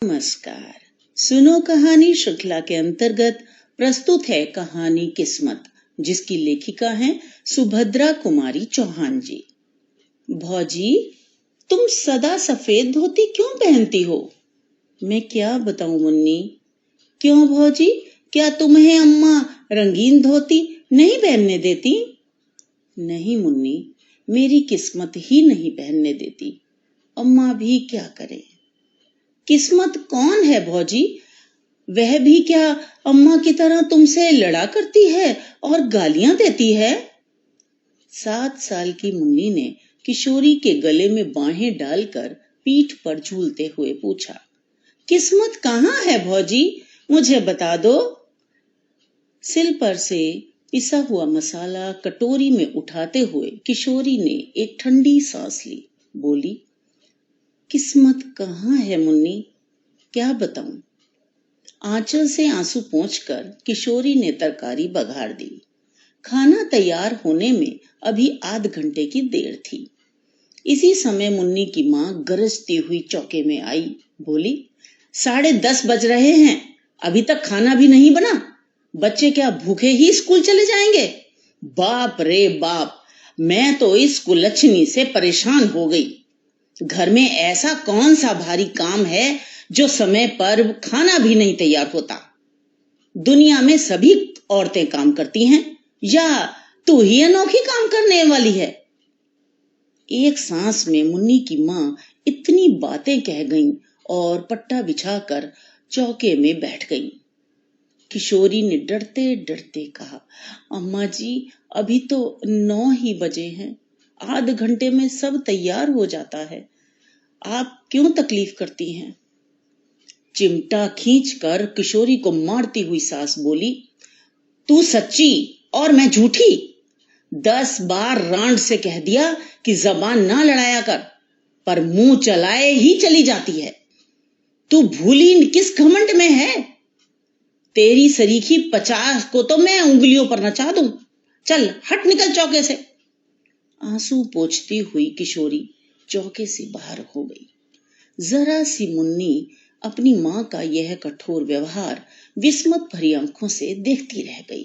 नमस्कार। सुनो कहानी श्रृंखला के अंतर्गत प्रस्तुत है कहानी किस्मत, जिसकी लेखिका हैं सुभद्रा कुमारी चौहान जी। भौजी, तुम सदा सफेद धोती क्यों पहनती हो? मैं क्या बताऊं मुन्नी। क्यों भौजी, क्या तुम्हें अम्मा रंगीन धोती नहीं पहनने देती? नहीं मुन्नी, मेरी किस्मत ही नहीं पहनने देती। अम्मा भी क्या करे। किस्मत कौन है भौजी? वह भी क्या अम्मा की तरह तुमसे लड़ा करती है और गालियां देती है? 7 साल की मुन्नी ने किशोरी के गले में बाहें डालकर पीठ पर झूलते हुए पूछा, किस्मत कहाँ है भौजी, मुझे बता दो। सिल पर से पिसा हुआ मसाला कटोरी में उठाते हुए किशोरी ने एक ठंडी सांस ली। बोली, किस्मत कहाँ है मुन्नी, क्या बताऊं। आंचल से आंसू पोंछकर किशोरी ने तरकारी बघार दी। खाना तैयार होने में अभी आध घंटे की देर थी। इसी समय मुन्नी की माँ गरजती हुई चौके में आई। बोली, 10:30 बज रहे हैं, अभी तक खाना भी नहीं बना। बच्चे क्या भूखे ही स्कूल चले जाएंगे? बाप रे बाप, मैं तो इस कुलच्छनी से परेशान हो गई। घर में ऐसा कौन सा भारी काम है जो समय पर खाना भी नहीं तैयार होता? दुनिया में सभी औरतें काम करती हैं, या तू ही अनोखी काम करने वाली है? एक सांस में मुन्नी की माँ इतनी बातें कह गईं और पट्टा बिछाकर चौके में बैठ गईं। किशोरी ने डरते डरते कहा, अम्मा जी, अभी तो 9 ही बजे हैं, आध घंटे में सब तैयार हो जाता है, आप क्यों तकलीफ करती हैं? चिमटा खींचकर किशोरी को मारती हुई सास बोली, तू सच्ची और मैं झूठी। 10 बार रांड से कह दिया कि जबान ना लड़ाया कर, पर मुंह चलाए ही चली जाती है। तू भूली किस घमंड में है? तेरी सरीखी 50 को तो मैं उंगलियों पर नचा दूं। चल हट, निकल चौके से। आंसू पोंछती हुई किशोरी चौके से बाहर हो गई। जरा सी मुन्नी अपनी माँ का यह कठोर व्यवहार विस्मत भरी आंखों से देखती रह गई।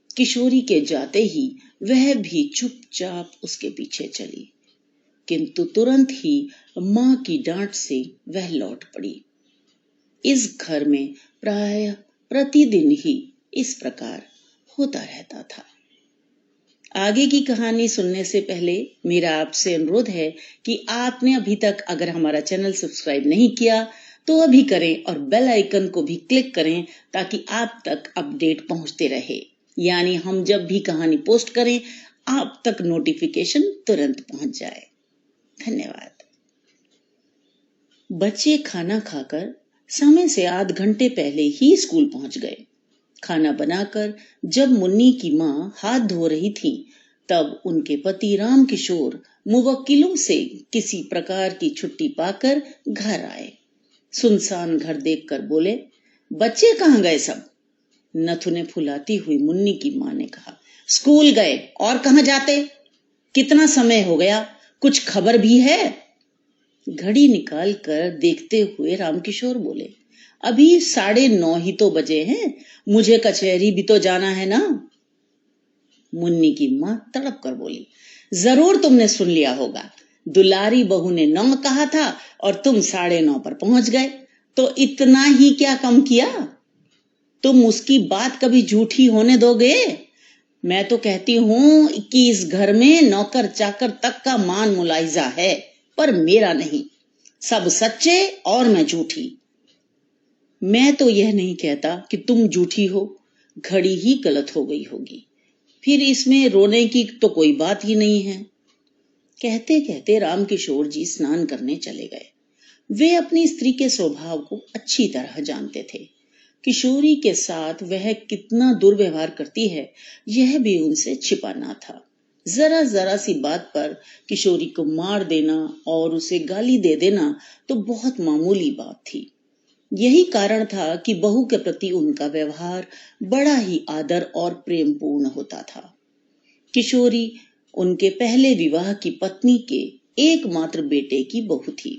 किशोरी के जाते ही वह भी चुपचाप उसके पीछे चली, किंतु तुरंत ही माँ की डांट से वह लौट पड़ी। इस घर में प्राय प्रतिदिन ही इस प्रकार होता रहता था। आगे की कहानी सुनने से पहले मेरा आपसे अनुरोध है कि आपने अभी तक अगर हमारा चैनल सब्सक्राइब नहीं किया तो अभी करें और बेल आइकन को भी क्लिक करें, ताकि आप तक अपडेट पहुंचते रहे, यानी हम जब भी कहानी पोस्ट करें आप तक नोटिफिकेशन तुरंत पहुंच जाए। धन्यवाद। बच्चे खाना खाकर समय से आध घंटे पहले ही स्कूल पहुंच गए। खाना बनाकर जब मुन्नी की माँ हाथ धो रही थी, तब उनके पति राम किशोर मुवक्किलों से किसी प्रकार की छुट्टी पाकर घर आए। सुनसान घर देखकर बोले, बच्चे कहाँ गए सब? नथुने फुलाती हुई मुन्नी की माँ ने कहा, स्कूल गए, और कहाँ जाते? कितना समय हो गया, कुछ खबर भी है? घड़ी निकाल कर देखते हुए रामकिशोर बोले, अभी 9:30 ही तो बजे हैं, मुझे कचहरी भी तो जाना है ना। मुन्नी की माँ तड़प कर बोली, जरूर तुमने सुन लिया होगा, दुलारी बहू ने 9 कहा था और तुम 9:30 पर पहुंच गए, तो इतना ही क्या कम किया? तुम उसकी बात कभी झूठी होने दोगे? मैं तो कहती हूं कि इस घर में नौकर चाकर तक का मान मुलाहिजा है, पर मेरा नहीं। सब सच्चे और मैं झूठी। मैं तो यह नहीं कहता कि तुम झूठी हो, घड़ी ही गलत हो गई होगी, फिर इसमें रोने की तो कोई बात ही नहीं है। कहते कहते रामकिशोर जी स्नान करने चले गए। वे अपनी स्त्री के स्वभाव को अच्छी तरह जानते थे। किशोरी के साथ वह कितना दुर्व्यवहार करती है, यह भी उनसे छिपा ना था। जरा जरा सी बात पर किशोरी को मार देना और उसे गाली दे देना तो बहुत मामूली बात थी। यही कारण था कि बहू के प्रति उनका व्यवहार बड़ा ही आदर और प्रेमपूर्ण होता था। किशोरी उनके पहले विवाह की पत्नी के एकमात्र बेटे की बहू थी।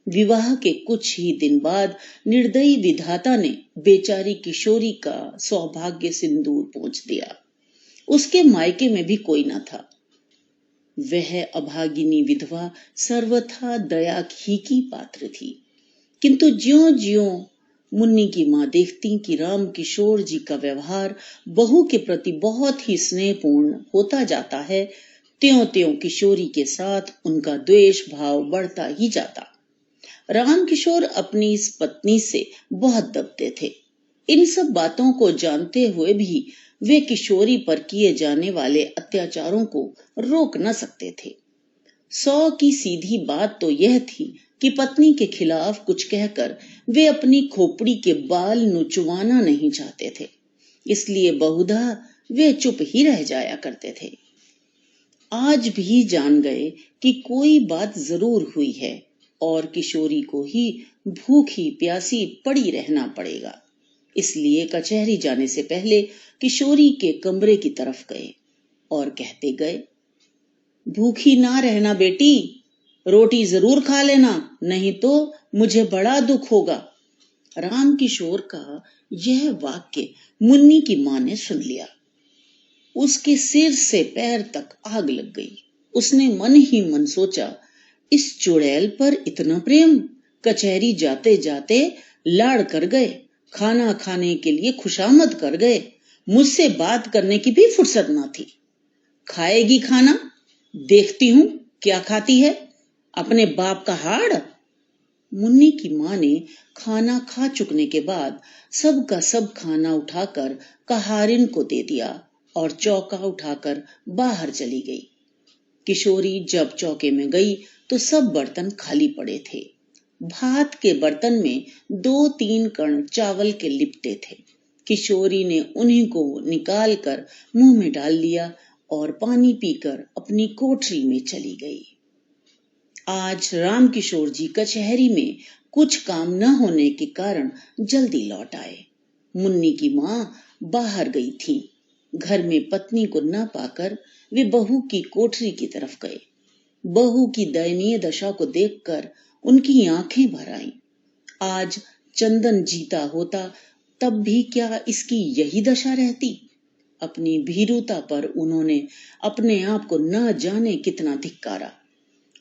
विवाह के कुछ ही दिन बाद निर्दयी विधाता ने बेचारी किशोरी का सौभाग्य सिंदूर पोंछ दिया। उसके मायके में भी कोई न था। वह अभागिनी विधवा सर्वथा दया ही की पात्र थी। किंतु ज्यों-ज्यों मुन्नी की माँ देखती कि राम किशोर जी का व्यवहार बहू के प्रति बहुत ही स्नेहपूर्ण होता जाता है, त्यों-त्यों किशोरी के साथ उनका द्वेष भाव बढ़ता ही जाता। राम किशोर अपनी इस पत्नी से बहुत दबते थे। इन सब बातों को जानते हुए भी वे किशोरी पर किए जाने वाले अत्याचारों को रोक न सकते थे। 100 की सीधी बात तो यह थी कि पत्नी के खिलाफ कुछ कहकर वे अपनी खोपड़ी के बाल नुचवाना नहीं चाहते थे, इसलिए बहुधा वे चुप ही रह जाया करते थे। आज भी जान गए कि कोई बात जरूर हुई है और किशोरी को ही भूखी प्यासी पड़ी रहना पड़ेगा, इसलिए कचहरी जाने से पहले किशोरी के कमरे की तरफ गए और कहते गए, भूखी ना रहना बेटी, रोटी जरूर खा लेना, नहीं तो मुझे बड़ा दुख होगा। राम किशोर का यह वाक्य मुन्नी की माँ ने सुन लिया। उसके सिर से पैर तक आग लग गई। उसने मन ही मन सोचा, इस चुड़ैल पर इतना प्रेम, कचहरी जाते जाते लाड़ कर गए, खाना खाने के लिए खुशामद कर गए, मुझसे बात करने की भी फुर्सत ना थी। खाएगी खाना, देखती हूं क्या खाती है, अपने बाप का हाड़। मुन्नी की माँ ने खाना खा चुकने के बाद सब का सब खाना उठाकर कहारिन को दे दिया और चौका उठाकर बाहर चली गई। किशोरी जब चौके में गई तो सब बर्तन खाली पड़े थे। भात के बर्तन में 2-3 कण चावल के लिपटे थे। किशोरी ने उन्हीं को निकाल कर मुंह में डाल लिया और पानी पीकर अपनी कोठरी में चली गई। आज राम किशोर जी कचहरी में कुछ काम न होने के कारण जल्दी लौट आए। मुन्नी की माँ बाहर गई थी। घर में पत्नी को न पाकर वे बहू की कोठरी की तरफ गए। बहू की दयनीय दशा को देखकर उनकी आंखें भर आईं। आज चंदन जीता होता तब भी क्या इसकी यही दशा रहती। अपनी भीरुता पर उन्होंने अपने आप को न जाने कितना धिक्कारा।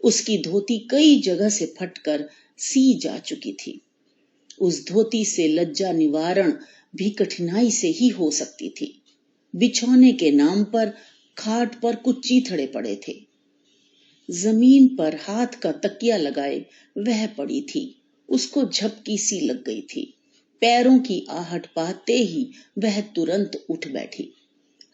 उसकी धोती कई जगह से फटकर सी जा चुकी थी। उस धोती से लज्जा निवारण भी कठिनाई से ही हो सकती थी। बिछौने के नाम पर खाट पर कुछ चीथड़े पड़े थे। जमीन पर हाथ का तकिया लगाए वह पड़ी थी। उसको झपकी सी लग गई थी। पैरों की आहट पाते ही वह तुरंत उठ बैठी।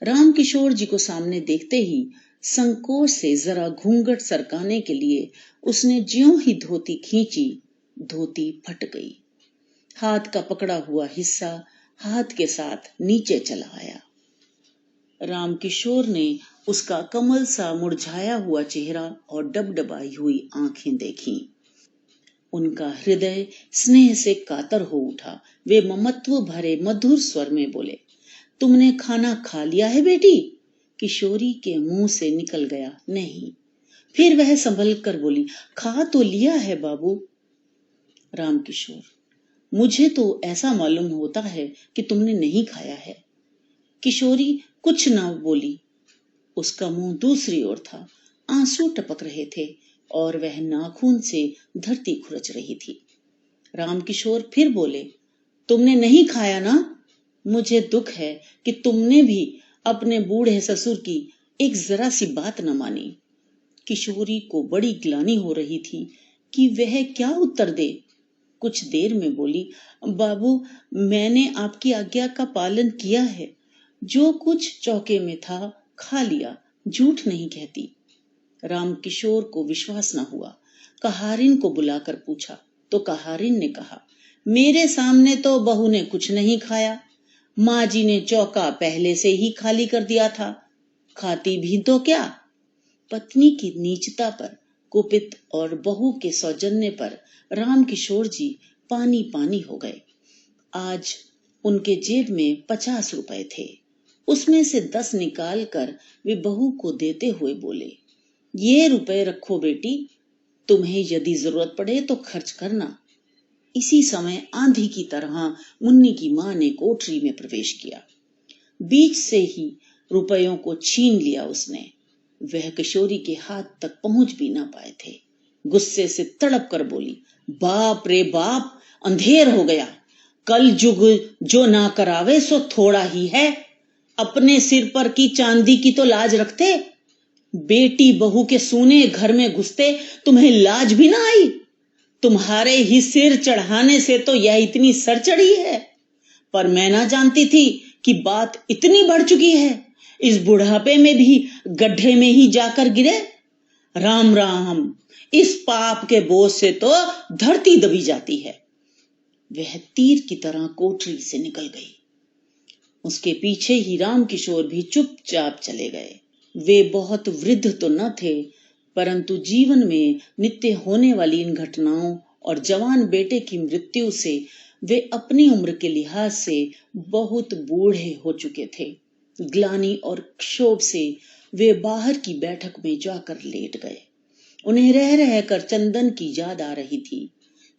राम किशोर जी को सामने देखते ही संकोच से जरा घूंघट सरकाने के लिए उसने ज्यों ही धोती खींची, धोती फट गई। हाथ का पकड़ा हुआ हिस्सा हाथ के साथ नीचे चला आया। राम किशोर ने उसका कमल सा मुरझाया हुआ चेहरा और डबडबाई हुई आंखें देखी। उनका हृदय स्नेह से कातर हो उठा। वे ममत्व भरे मधुर स्वर में बोले, तुमने खाना खा लिया है बेटी? किशोरी के मुंह से निकल गया, नहीं। फिर वह संभल कर बोली, खा तो लिया है बाबू। राम किशोर, मुझे तो ऐसा मालूम होता है कि तुमने नहीं खाया है। किशोरी कुछ ना बोली। उसका मुंह दूसरी ओर था। आंसू टपक रहे थे और वह नाखून से धरती खुरच रही थी। राम किशोर फिर बोले, तुमने नहीं खाया ना? मुझे दुख है कि तुमने भी अपने बूढ़े ससुर की एक जरा सी बात न मानी। किशोरी को बड़ी ग्लानि हो रही थी कि वह क्या उत्तर दे। कुछ देर में बोली, बाबू, मैंने आपकी आज्ञा का पालन किया है। जो कुछ चौके में था खा लिया, झूठ नहीं कहती। राम किशोर को विश्वास न हुआ। कहारिन को बुलाकर पूछा तो कहारिन ने कहा, मेरे सामने तो बहू ने कुछ नहीं खाया। माँ जी ने चौका पहले से ही खाली कर दिया था, खाती भी तो क्या। पत्नी की नीचता पर कुपित और बहू के सौजन्य पर राम किशोर जी पानी पानी हो गए। आज उनके जेब में 50 रुपए थे। उसमें से 10 निकाल कर वे बहू को देते हुए बोले, ये रुपए रखो बेटी, तुम्हें यदि जरूरत पड़े तो खर्च करना। इसी समय आंधी की तरह मुन्नी की माँ ने कोठरी में प्रवेश किया। बीच से ही रुपयों को छीन लिया उसने। वह किशोरी के हाथ तक पहुंच भी ना पाए थे। गुस्से से तड़प कर बोली, बाप रे बाप, अंधेर हो गया। कल जुग जो ना करावे सो थोड़ा ही है। अपने सिर पर की चांदी की तो लाज रखते। बेटी बहू के सूने घर में घुसते तुम्हें लाज भी ना आई। तुम्हारे ही सिर चढ़ाने से तो यह इतनी सर चढ़ी है। पर मैं ना जानती थी कि बात इतनी बढ़ चुकी है। इस बुढ़ापे में भी गड्ढे में ही जाकर गिरे। राम राम, इस पाप के बोझ से तो धरती दबी जाती है। वह तीर की तरह कोठरी से निकल गई। उसके पीछे ही राम किशोर भी चुपचाप चले गए। वे बहुत वृद्ध तो न थे, परंतु जीवन में नित्य होने वाली इन घटनाओं और जवान बेटे की मृत्यु से वे अपनी उम्र के लिहाज से बहुत बूढ़े हो चुके थे। ग्लानि और क्षोभ से वे बाहर की बैठक में जाकर लेट गए। उन्हें रह रह कर चंदन की याद आ रही थी।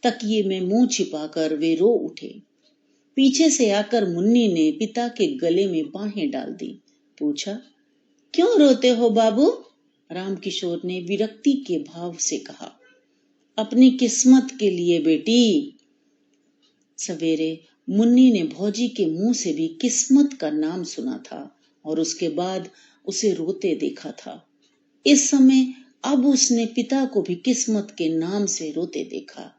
तकिए में मुंह छिपाकर वे रो उठे। पीछे से आकर मुन्नी ने पिता के गले में बाहें डाल दी। पूछा, क्यों रोते हो बाबू? रामकिशोर ने विरक्ति के भाव से कहा, अपनी किस्मत के लिए बेटी। सवेरे मुन्नी ने भौजी के मुंह से भी किस्मत का नाम सुना था और उसके बाद उसे रोते देखा था। इस समय अब उसने पिता को भी किस्मत के नाम से रोते देखा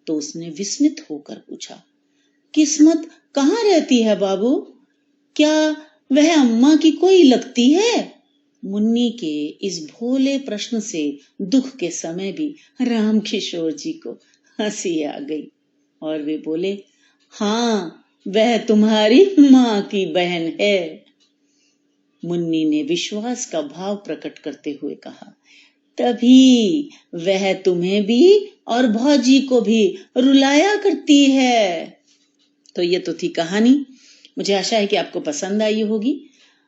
तो उसने विस्मित होकर पूछा, किस्मत कहाँ रहती है बाबू? क्या वह अम्मा की कोई लगती है? मुन्नी के इस भोले प्रश्न से दुख के समय भी रामकिशोर जी को हंसी आ गई और वे बोले, हाँ, वह तुम्हारी माँ की बहन है। मुन्नी ने विश्वास का भाव प्रकट करते हुए कहा, तभी वह तुम्हें भी और भौजी को भी रुलाया करती है। तो ये तो थी कहानी। मुझे आशा है कि आपको पसंद आई होगी।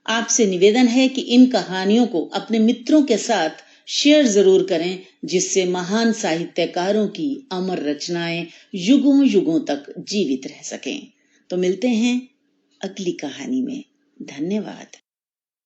आपसे निवेदन है कि इन कहानियों को अपने मित्रों के साथ शेयर जरूर करें, जिससे महान साहित्यकारों की अमर रचनाएं युगों युगों तक जीवित रह सकें। तो मिलते हैं अगली कहानी में। धन्यवाद।